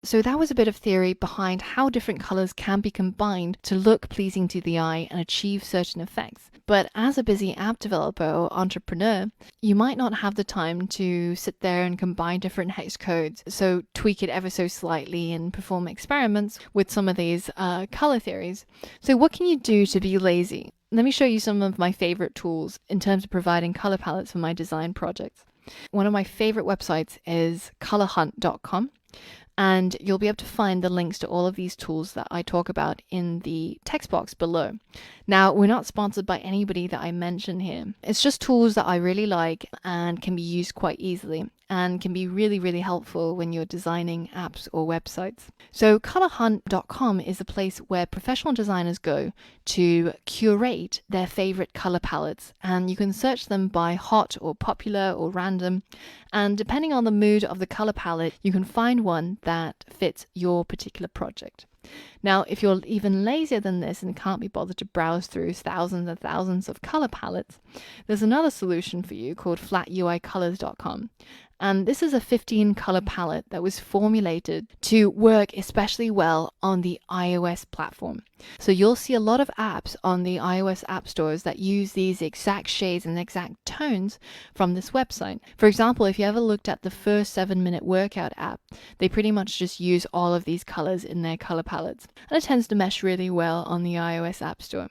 So that was a bit of theory behind how different colors can be combined to look pleasing to the eye and achieve certain effects. But as a busy app developer or entrepreneur, you might not have the time to sit there and combine different hex codes, so tweak it ever so slightly and perform experiments with some of these color theories. So what can you do to be lazy? Let me show you some of my favorite tools in terms of providing color palettes for my design projects. One of my favorite websites is colorhunt.com. And you'll be able to find the links to all of these tools that I talk about in the text box below. Now, we're not sponsored by anybody that I mention here. It's just tools that I really like and can be used quite easily and can be really, really helpful when you're designing apps or websites. So colorhunt.com is a place where professional designers go to curate their favorite color palettes, and you can search them by hot or popular or random. And depending on the mood of the color palette, you can find one that fits your particular project. Now, if you're even lazier than this and can't be bothered to browse through thousands and thousands of color palettes, there's another solution for you called flatuicolors.com. And this is a 15 color palette that was formulated to work especially well on the iOS platform. So you'll see a lot of apps on the iOS app stores that use these exact shades and exact tones from this website. For example, if you ever looked at the first 7-minute workout app, they pretty much just use all of these colors in their color palettes. And it tends to mesh really well on the iOS app store.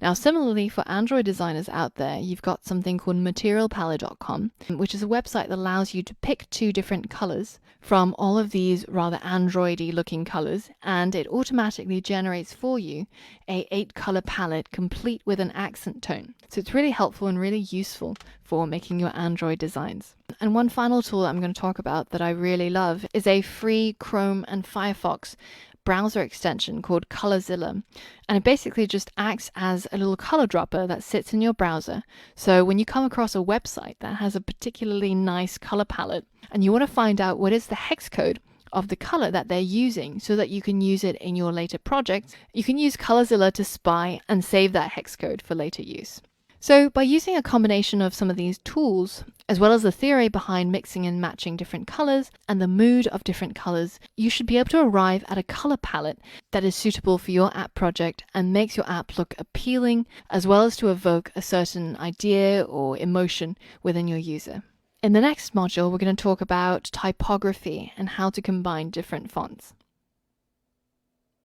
Now, similarly, for Android designers out there, you've got something called materialpalette.com, which is a website that allows you to pick 2 different colors from all of these rather Android-y looking colors, and it automatically generates for you a 8-color palette complete with an accent tone. So it's really helpful and really useful for making your Android designs. And one final tool I'm going to talk about that I really love is a free Chrome and Firefox browser extension called Colorzilla, and it basically just acts as a little color dropper that sits in your browser. So when you come across a website that has a particularly nice color palette and you want to find out what is the hex code of the color that they're using so that you can use it in your later project, you can use Colorzilla to spy and save that hex code for later use. So by using a combination of some of these tools, as well as the theory behind mixing and matching different colors and the mood of different colors, you should be able to arrive at a color palette that is suitable for your app project and makes your app look appealing, as well as to evoke a certain idea or emotion within your user. In the next module, we're going to talk about typography and how to combine different fonts.